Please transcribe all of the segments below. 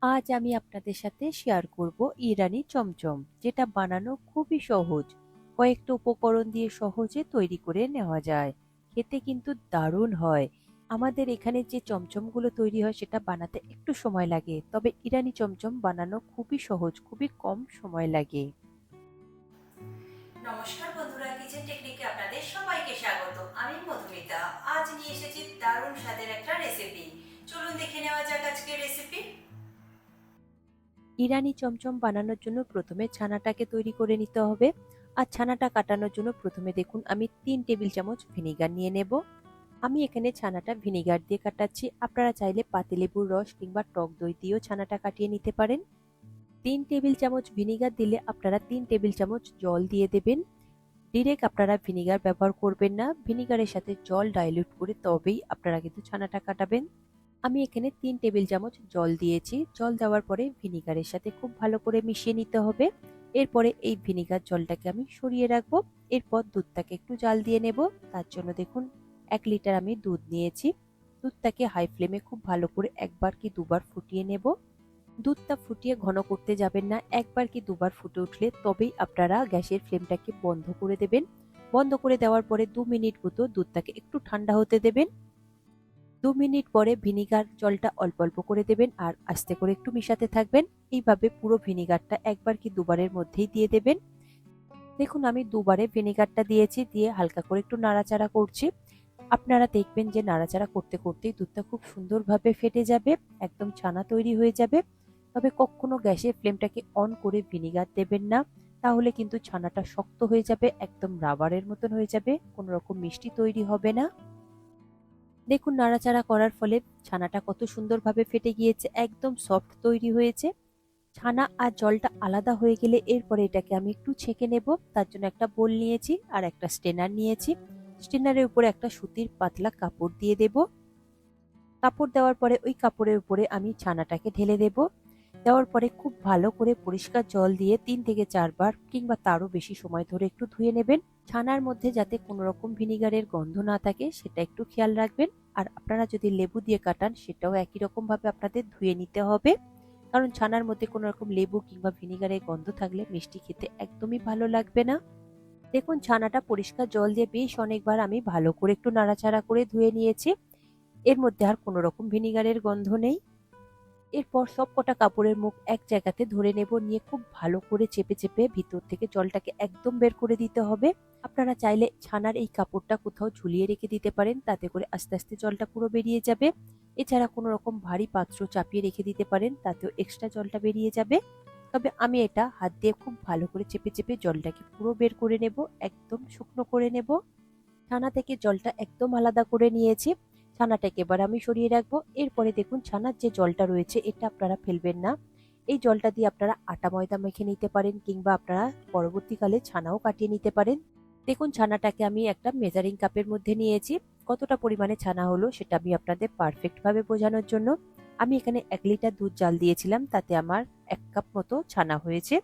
আজ আমি আপনাদের সাথে শেয়ার করব ইরানি চমচম, যেটা বানানো খুবই সহজ। কয়েকটা উপকরণ দিয়ে সহজে তৈরি করে নেওয়া যায়। খেতে কিন্তু দারুণ হয়। আমাদের এখানে যে চমচমগুলো তৈরি হয় সেটা বানাতে একটু সময় লাগে, তবে ইরানি চমচম বানানো খুবই সহজ, খুবই কম সময় লাগে। নমস্কার বন্ধুরা, কিচেন টেকনিকে আপনাদের সবাইকে স্বাগত। আমি মধুমিতা। আজ নিয়ে এসেছি দারুণ স্বাদের একটা রেসিপি। চলুন দেখে নেওয়া যাক আজকের রেসিপি। ইরানি চমচম বানানোর জন্য প্রথমে ছানাটাকে তৈরি করে নিতে হবে। আর ছানাটা কাটানোর জন্য প্রথমে দেখুন আমি 3 টেবিল চামচ ভিনিগার নিয়ে নেব। আমি এখানে ছানাটা ভিনিগার দিয়ে কাটাচ্ছি। আপনারা চাইলে পাতিলেবুর রস কিংবা টক দই দিয়েও ছানাটা কাটিয়ে নিতে পারেন। 3 টেবিল চামচ ভিনিগার দিলে আপনারা 3 টেবিল চামচ জল দিয়ে দেবেন। ডিরেক্ট আপনারা ভিনিগার ব্যবহার করবেন না, ভিনিগারের সাথে জল ডাইলিউট করে তবেই আপনারা কিন্তু ছানাটা কাটাবেন। আমি এখানে 3 টেবিল চামচ জল দিয়েছি। জল দেওয়ার পরে ভিনিগারের সাথে খুব ভালো করে মিশিয়ে নিতে হবে। এরপরে এই ভিনিগার জলটাকে আমি সরিয়ে রাখবো। এরপর দুধটাকে একটু জাল দিয়ে নেব। তার জন্য দেখুন 1 লিটার আমি দুধ নিয়েছি। দুধটাকে হাই ফ্লেমে খুব ভালো করে একবার কি দুবার ফুটিয়ে নেব। দুধটা ফুটিয়ে ঘন করতে যাবেন না, একবার কি দুবার ফুটে উঠলে তবেই আপনারা গ্যাসের ফ্লেমটাকে বন্ধ করে দেবেন। বন্ধ করে দেওয়ার পরে 2 মিনিট মতো দুধটাকে একটু ঠান্ডা হতে দেবেন। 2 মিনিট পরে ভিনিগার জলটা অল্প অল্প করে দেবেন আর আস্তে করে একটু মিশাতে থাকবেন। এইভাবে পুরো ভিনিগারটা একবার কি দুবারের মধ্যেই দিয়ে দেবেন। দেখুন আমি দুবারে ভিনিগারটা দিয়েছি, দিয়ে হালকা করে একটু নাড়াচাড়া করছি। আপনারা দেখবেন যে নাড়াচাড়া করতে করতেই দুধটা খুব সুন্দরভাবে ফেটে যাবে, একদম ছানা তৈরি হয়ে যাবে। তবে কখনো গ্যাসের ফ্লেমটাকে অন করে ভিনিগার দেবেন না, তাহলে কিন্তু ছানাটা শক্ত হয়ে যাবে, একদম রাবারের মতন হয়ে যাবে, কোনো রকম মিষ্টি তৈরি হবে না। দেখুন নাড়াচাড়া করার ফলে ছানাটা কত সুন্দরভাবে ফেটে গিয়েছে, একদম সফট তৈরি হয়েছে। ছানা আর জলটা আলাদা হয়ে গেলে এরপরে এটাকে আমি একটু ছেঁকে নেব। তার জন্য একটা বোল নিয়েছি আর একটা স্টেনার নিয়েছি। স্টেনারের উপরে একটা সুতির পাতলা কাপড় দিয়ে দেব। কাপড় দেওয়ার পরে ওই কাপড়ের উপরে আমি ছানাটাকে ঢেলে দেব। দেওয়ার পরে খুব ভালো করে পরিষ্কার জল দিয়ে 3 থেকে 4 বার কিংবা তারও বেশি সময় ধরে একটু ধুয়ে নেবেন। ছানার মধ্যে যাতে কোনো রকম ভিনিগারের গন্ধ না থাকে সেটা একটু খেয়াল রাখবেন। আর আপনারা যদি লেবু দিয়ে কাটান সেটাও একই রকম ভাবে আপনাদের ধুয়ে নিতে হবে, কারণ ছানার মধ্যে কোনো রকম লেবু কিংবা ভিনিগারের গন্ধ থাকলে মিষ্টি খেতে একদমই ভালো লাগবে না। দেখুন ছানাটা পরিষ্কার জল দিয়ে বেশ অনেকবার আমি ভালো করে একটু নাড়াচাড়া করে ধুয়ে নিয়েছি। এর মধ্যে আর কোনো রকম ভিনিগারের গন্ধ নেই। এরপর সবকটা কাপড়ের মুখ এক জায়গাতে ধরে নেব, নিয়ে খুব ভালো করে চেপে চেপে ভিতর থেকে জলটাকে একদম বের করে দিতে হবে। আপনারা চাইলে ছানার এই কাপড়টা কোথাও ঝুলিয়ে রেখে দিতে পারেন, তাতে করে আস্তে আস্তে জলটা পুরো বেরিয়ে যাবে। এছাড়া কোনো রকম ভারী পাত্র চাপিয়ে রেখে দিতে পারেন, তাতেও এক্সট্রা জলটা বেরিয়ে যাবে। তবে আমি এটা হাত দিয়ে খুব ভালো করে চেপে চেপে জলটাকে পুরো বের করে নেব, একদম শুকনো করে নেব। ছানা থেকে জলটা একদম আলাদা করে নিয়েছি। ছানাটাকে এবার আমি সরিয়ে রাখবো। এরপরে দেখুন ছানার যে জলটা রয়েছে এটা আপনারা ফেলবেন না। এই জলটা দিয়ে আপনারা আটা ময়দা মেখে নিতে পারেন কিংবা আপনারা পরবর্তীকালে ছানাও কাটিয়ে নিতে পারেন। দেখুন ছানাটাকে আমি একটা মেজারিং কাপের মধ্যে নিয়েছি। কতটা পরিমাণে ছানা হলো সেটা আমি আপনাদের পারফেক্ট ভাবে বোঝানোর জন্য আমি এখানে 1 লিটার দুধ জাল দিয়েছিলাম, তাতে আমার 1 কাপ মতো ছানা হয়েছে।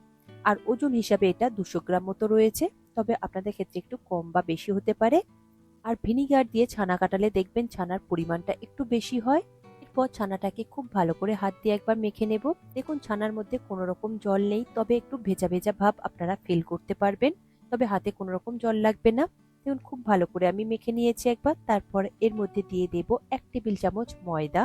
আর ওজন হিসাবে এটা 200 গ্রাম মতো রয়েছে, তবে আপনাদের ক্ষেত্রে একটু কম বা বেশি হতে পারে। আর ভিনিগার দিয়ে ছানা কাটালে দেখবেন ছানার পরিমাণটা একটু বেশি হয়। এরপর ছানাটাকে খুব ভালো করে হাত দিয়ে একবার মেখে নেব। দেখুন ছানার মধ্যে কোনো রকম জল নেই, তবে একটু ভেজা ভেজা ভাব আপনারা ফিল করতে পারবেন, তবে হাতে কোনো রকম জল লাগবে না। দেখুন খুব ভালো করে আমি মেখে নিয়েছি একবার। তারপর এর মধ্যে দিয়ে দেব 1 টেবিল চামচ ময়দা।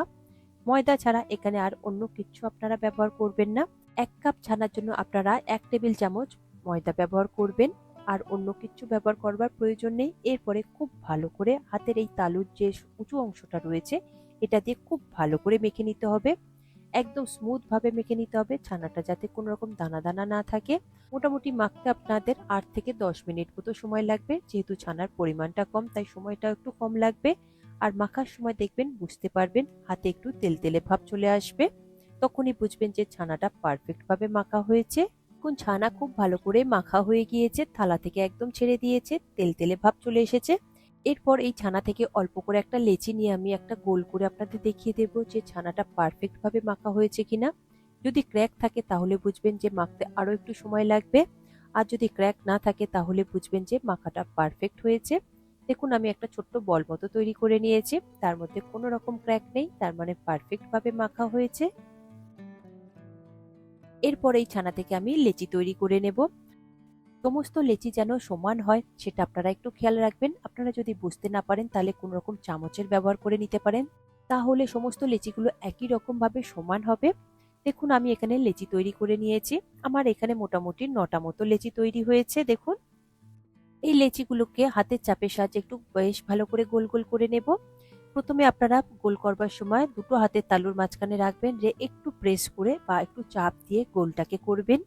ময়দা ছাড়া এখানে আর অন্য কিছু আপনারা ব্যবহার করবেন না। 1 কাপ ছানার জন্য আপনারা 1 টেবিল চামচ ময়দা ব্যবহার করবেন, আর অন্য কিছু ব্যবহার করবার প্রয়োজন নেই। এরপরে খুব ভালো করে হাতের এই তালুর যে উঁচু অংশটা রয়েছে এটা দিয়ে খুব ভালো করে মেখে নিতে হবে। একদম স্মুথ ভাবে মেখে নিতে হবে, ছানাটা যাতে কোনো রকম দানা দানা না থাকে। মোটামুটি মাখতে আপনাদের 8 থেকে 10 মিনিট মতো সময় লাগবে। যেহেতু ছানার পরিমাণটা কম তাই সময়টা একটু কম লাগবে। আর মাখার সময় দেখবেন বুঝতে পারবেন হাতে একটু তেলতেলে ভাব চলে আসবে, তখনই বুঝবেন যে ছানাটা পারফেক্ট ভাবে মাখা হয়েছে। এখন ছানা খুব ভালো করে মাখা হয়ে গিয়েছে, থালা থেকে একদম ছেড়ে দিয়েছে, তেলতেলে ভাব চলে এসেছে। এরপর এই ছানা থেকে অল্প করে একটা লেচি নিয়ে আমি একটা গোল করে আপনাদের দেখিয়ে দেব যে ছানাটা পারফেক্ট ভাবে মাখা হয়েছে কিনা। যদি ক্র্যাক থাকে তাহলে বুঝবেন যে মাখতে আরো একটু সময় লাগবে, আর যদি ক্র্যাক না থাকে তাহলে বুঝবেন যে মাখাটা পারফেক্ট হয়েছে। দেখুন আমি একটা ছোট্ট বল মতো তৈরি করে নিয়েছি, তার মধ্যে কোনো রকম ক্র্যাক নেই, তার মানে পারফেক্ট ভাবে মাখা হয়েছে। এরপর এই ছানা থেকে আমি লেচি তৈরি করে নেব। সমস্ত লেচি যেন সমান হয় সেটা আপনারা একটু খেয়াল রাখবেন। আপনারা যদি বুঝতে না পারেন তাহলে কোনো রকম চামচের ব্যবহার করে নিতে পারেন, তাহলে সমস্ত লেচিগুলো একই রকম ভাবে সমান হবে। দেখুন আমি এখানে লেচি তৈরি করে নিয়েছি। আমার এখানে মোটামুটি 9টা মতো লেচি তৈরি হয়েছে। দেখুন এই লেচিগুলোকে হাতের চাপের সাহায্যে একটু বেশ ভালো করে গোল গোল করে নেব। প্রথমে আপনারা গোল করবার সময় দুটো হাতের তালুর মাঝখানে রাখবেন, যে একটু প্রেস করে বা একটু চাপ দিয়ে গোলটাকে করবেন।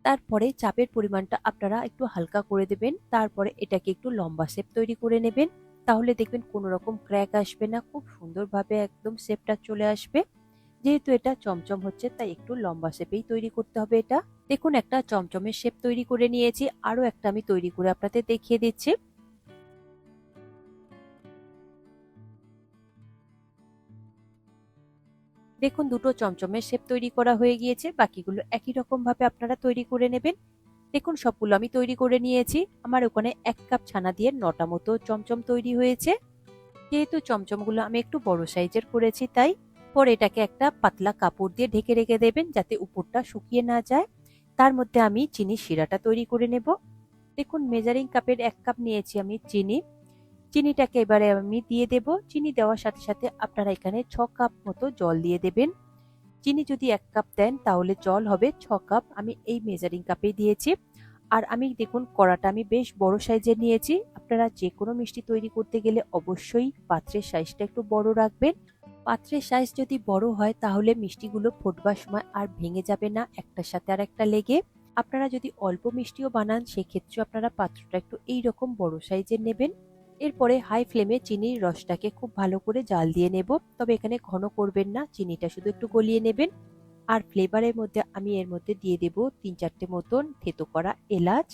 তারপরে চাপের পরিমাণটা আপনারা একটু হালকা করে দেবেন। তারপরে এটাকে একটু লম্বা শেপ তৈরি করে নেবেন। তাহলে দেখবেন কোনো রকম ক্র্যাক আসবে না, খুব সুন্দরভাবে একদম শেপটা চলে আসবে। যেহেতু এটা চমচম হচ্ছে তাই একটু লম্বা শেপেই তৈরি করতে হবে এটা। দেখুন একটা চমচমের শেপ তৈরি করে নিয়েছি, আরো একটা আমি তৈরি করে আপনাদের দেখিয়ে দিচ্ছি। দেখুন দুটো চমচমের শেপ তৈরি করা হয়ে গিয়েছে, বাকিগুলো একই রকম ভাবে আপনারা তৈরি করে নেবেন। দেখুন সবগুলো আমি তৈরি করে নিয়েছি। আমার ওখানে 1 কাপ ছানা দিয়ে 9টা মতো চমচম তৈরি হয়েছে। যেহেতু চমচমগুলো আমি একটু বড় সাইজের করেছি তাই। পরে এটাকে একটা পাতলা কাপড় দিয়ে ঢেকে রেখে দেবেন যাতে উপরটা শুকিয়ে না যায়। তার মধ্যে আমি চিনির শিরাটা তৈরি করে নেব। দেখুন মেজারিং কাপের 1 কাপ নিয়েছি আমি চিনি। চিনিটাকে এবারে আমি দিয়ে দেব। চিনি দেওয়ার সাথে সাথে আপনারা এখানে 6 কাপ মতো জল দিয়ে দেবেন। চিনি যদি 1 কাপ দেন তাহলে জল হবে 6 কাপ। আমি এই মেজারিং কাপেই দিয়েছি। আর আমি দেখুন কড়াটা আমি বেশ বড় সাইজের নিয়েছি। আপনারা যে কোনো মিষ্টি তৈরি করতে গেলে অবশ্যই পাত্রের সাইজটা একটু বড় রাখবেন। পাত্রের সাইজ যদি বড় হয় তাহলে মিষ্টিগুলো ফোটবার সময় আর ভেঙে যাবে না একটার সাথে আর একটা লেগে। আপনারা যদি অল্প মিষ্টিও বানান সেক্ষেত্রে আপনারা পাত্রটা একটু এইরকম বড় সাইজের নেবেন। এরপরে হাই ফ্লেমে চিনির রসটাকে খুব ভালো করে জাল দিয়ে নেব। তবে এখানে ঘন করবেন না, চিনিটা শুধু একটু গলিয়ে নেবেন। আর ফ্লেভারের মধ্যে আমি এর মধ্যে দিয়ে দেব 3-4টে মতন থেতো করা এলাচ।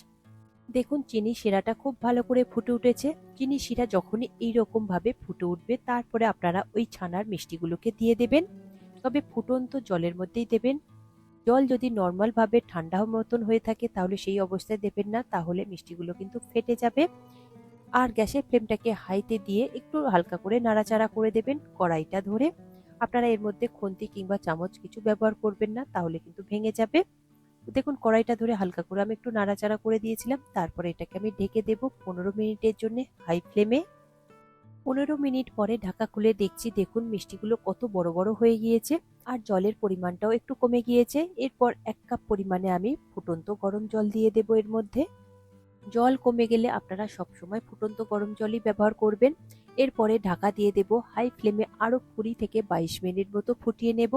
দেখুন চিনি শিরাটা খুব ভালো করে ফুটে উঠেছে। চিনি শিরা যখনই এইরকম ভাবে ফুটে উঠবে তারপরে আপনারা ওই ছানার মিষ্টিগুলোকে দিয়ে দেবেন। তবে ফুটন্ত জলের মধ্যেই দেবেন। জল যদি নর্মাল ভাবে ঠান্ডা মতন হয়ে থাকে তাহলে সেই অবস্থায় দেবেন না, তাহলে মিষ্টিগুলো কিন্তু ফেটে যাবে। আর গ্যাসের ফ্লেমটাকে হাইতে দিয়ে একটু হালকা করে নাড়াচাড়া করে দেবেন কড়াইটা ধরে। আপনারা এর মধ্যে খুন্তি কিংবা চামচ কিছু ব্যবহার করবেন না, তাহলে কিন্তু ভেঙে যাবে। দেখুন কড়াইটা ধরে হালকা করে আমি একটু নাড়াচাড়া করে দিয়েছিলাম। তারপরে এটাকে আমি ঢেকে দেব 15 মিনিটের জন্য হাই ফ্লেমে। 15 মিনিট পরে ঢাকা খুলে দেখছি, দেখুন মিষ্টিগুলো কত বড় বড় হয়ে গিয়েছে আর জলের পরিমাণটাও একটু কমে গিয়েছে। এরপর 1 কাপ পরিমাণে আমি ফুটন্ত গরম জল দিয়ে দেব এর মধ্যে। জল কমে গেলে আপনারা সবসময় ফুটন্ত গরম জলই ব্যবহার করবেন। এরপরে ঢাকা দিয়ে দেব হাই ফ্লেমে আরো 20 থেকে 22 মিনিট মতো ফুটিয়ে নেব।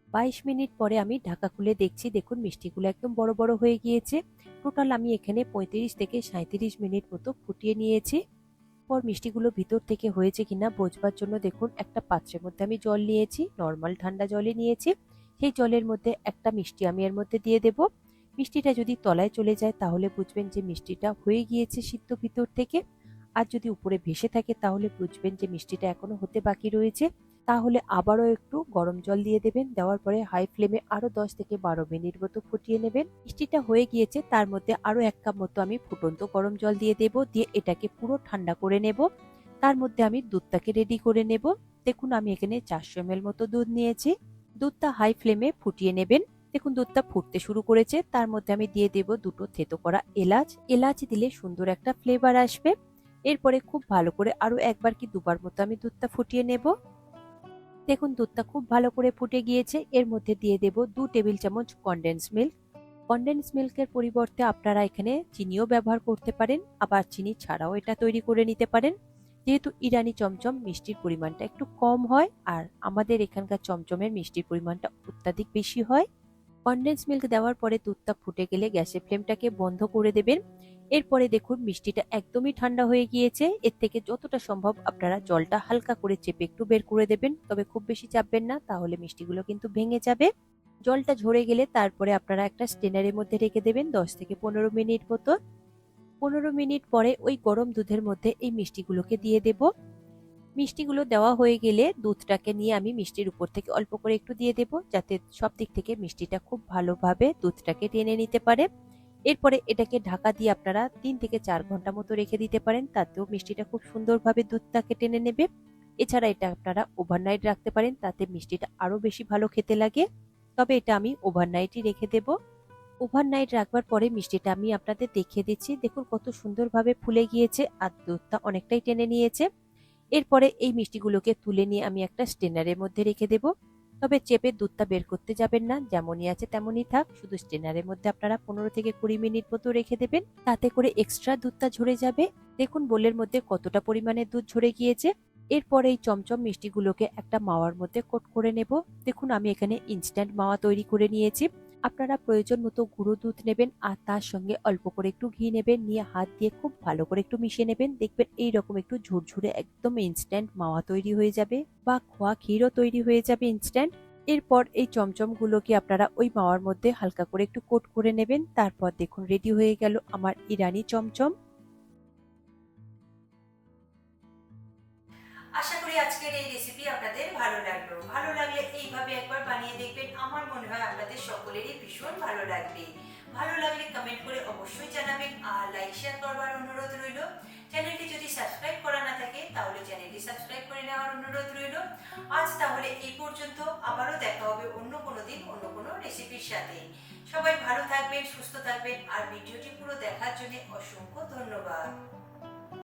22 মিনিট পরে আমি ঢাকা খুলে দেখছি, দেখুন মিষ্টিগুলো একদম বড় বড় হয়ে গিয়েছে। টোটাল আমি এখানে 35 থেকে 37 মিনিট মতো ফুটিয়ে নিয়েছি। পর মিষ্টিগুলো ভিতর থেকে হয়েছে কিনা বোঝবার জন্য দেখুন একটা পাত্রের মধ্যে আমি জল নিয়েছি, নর্মাল ঠান্ডা জলই নিয়েছি। সেই জলের মধ্যে একটা মিষ্টি আমি এর মধ্যে দিয়ে দেব। মিষ্টিটা যদি তলায় চলে যায় তাহলে বুঝবেন যে মিষ্টিটা হয়ে গিয়েছে সিদ্ধ ভিতর থেকে। আর যদি উপরে ভেসে থাকে তাহলে বুঝবেন যে মিষ্টিটা এখনো হতে বাকি রয়েছে। তাহলে আবারও একটু গরম জল দিয়ে দেবেন। দেওয়ার পরে হাই ফ্লেমে আরো 10 থেকে 12 মিনিট মতো ফুটিয়ে নেবেন। মিষ্টিটা হয়ে গিয়েছে, তার মধ্যে আরো 1 কাপ মতো আমি ফুটন্ত গরম জল দিয়ে দেব। দিয়ে এটাকে পুরো ঠান্ডা করে নেব। তার মধ্যে আমি দুধটাকে রেডি করে নেব। দেখুন আমি এখানে 400 ml মতো দুধ নিয়েছি। দুধটা হাই ফ্লেমে ফুটিয়ে নেবেন। দেখুন দুধটা ফুটতে শুরু করেছে, তার মধ্যে আমি দিয়ে দেব দুটো থেতো করা এলাচ। এলাচ দিলে সুন্দর একটা ফ্লেভার আসবে। এরপরে খুব ভালো করে আরো একবার কি দুবার মতো আমি দুধটা ফুটিয়ে নেব। দেখুন দুধটা খুব ভালো করে ফুটে গিয়েছে। এর মধ্যে দিয়ে দেব 2 টেবিল চামচ কনডেন্স মিল্ক। কনডেন্স মিল্কের পরিবর্তে আপনারা এখানে চিনিও ব্যবহার করতে পারেন, আবার চিনি ছাড়াও এটা তৈরি করে নিতে পারেন। যেহেতু ইরানি চমচম মিষ্টির পরিমাণটা একটু কম হয় আর আমাদের এখানকার চমচমের মিষ্টির পরিমাণটা অত্যাধিক বেশি হয়। কনডেন্স মিল্ক দেওয়ার পরে দুধটা ফুটে গেলে গ্যাসের ফ্লেমটাকে বন্ধ করে দেবেন। এরপরে দেখুন মিষ্টিটা একদমই ঠান্ডা হয়ে গিয়েছে। এর থেকে যতটা সম্ভব আপনারা জলটা হালকা করে চেপে একটু বের করে দেবেন, তবে খুব বেশি চাপবেন না, তাহলে মিষ্টিগুলো কিন্তু ভেঙে যাবে। জলটা ঝরে গেলে তারপরে আপনারা একটা স্ট্রেনারের মধ্যে রেখে দেবেন 10 থেকে 15 মিনিট মতো। 15 মিনিট পরে ওই গরম দুধের মধ্যে এই মিষ্টিগুলোকে দিয়ে দেব। মিষ্টিগুলো দেওয়া হয়ে গেলে দুধটাকে নিয়ে আমি মিষ্টির উপর থেকে অল্প করে একটু দিয়ে দেব, যাতে সব দিক থেকে মিষ্টিটা খুব ভালোভাবে দুধটাকে টেনে নিতে পারে। এরপরে এটাকে ঢাকা দিয়ে আপনারা 3 থেকে 4 ঘন্টা মতো রেখে দিতে পারেন, তাতেও মিষ্টিটা খুব সুন্দরভাবে দুধটাকে টেনে নেবে। এছাড়া এটা আপনারা ওভারনাইট রাখতে পারেন, তাতে মিষ্টিটা আরো বেশি ভালো খেতে লাগে। তবে এটা আমি ওভারনাইটই রেখে দেব। ওভারনাইট রাখবার পরে মিষ্টিটা আমি আপনাদের দেখিয়ে দিচ্ছি। দেখুন কত সুন্দরভাবে ফুলে গিয়েছে আর দুধটা অনেকটাই টেনে নিয়েছে। এরপরে এই মিষ্টিগুলোকে তুলে নিয়ে আমি একটা স্ট্রেনারের মধ্যে রেখে দেব। তবে চেপে দুধটা বের করতে যাবেন না, যেমনই আছে তেমনই থাক। শুধু স্ট্রেনারের মধ্যে আপনারা 15 থেকে 20 মিনিট মতো রেখে দেবেন, তাতে করে এক্সট্রা দুধটা ঝরে যাবে। দেখুন বোলের মধ্যে কতটা পরিমাণে দুধ ঝরে গিয়েছে। এরপর এই চমচম মিষ্টিগুলোকে একটা মাওয়ার মধ্যে কোট করে নেব। দেখুন আমি এখানে ইনস্ট্যান্ট মাওয়া তৈরি করে নিয়েছি। আপনারা প্রয়োজন মতো গুঁড়ো দুধ নেবেন আর তার সঙ্গে অল্প করে একটু ঘি নেবেন, নিয়ে হাত দিয়ে খুব ভালো করে একটু মিশিয়ে নেবেন। দেখবেন এইরকম একটু ঝুরঝুরে একদম ইনস্ট্যান্ট মাওয়া তৈরি হয়ে যাবে, বা খোয়া ক্ষীরও তৈরি হয়ে যাবে ইনস্ট্যান্ট। এরপর এই চমচমগুলোকে আপনারা ওই মাওয়ার মধ্যে হালকা করে একটু কোট করে নেবেন। তারপর দেখুন রেডি হয়ে গেল আমার ইরানি চমচম। আশা করি আজকের এই রেসিপি আপনাদের ভালো লাগলো। ভালো লাগলে এইভাবে একবার বানিয়ে দেখবেন, আমার মনে হয় আপনাদের সকলেরই ভীষণ ভালো লাগবে। ভালো লাগলে কমেন্ট করে অবশ্যই জানাবেন আর লাইক শেয়ার করবার অনুরোধ রইল। চ্যানেলটি যদি সাবস্ক্রাইব করা না থাকে তাহলে চ্যানেলটি সাবস্ক্রাইব করে নেওয়ার অনুরোধ রইল। আজ তাহলে এই পর্যন্ত, আবারও দেখা হবে অন্য কোনো দিন অন্য কোনো রেসিপির সাথে। সবাই ভালো থাকবেন, সুস্থ থাকবেন আর ভিডিওটি পুরো দেখার জন্য অসংখ্য ধন্যবাদ।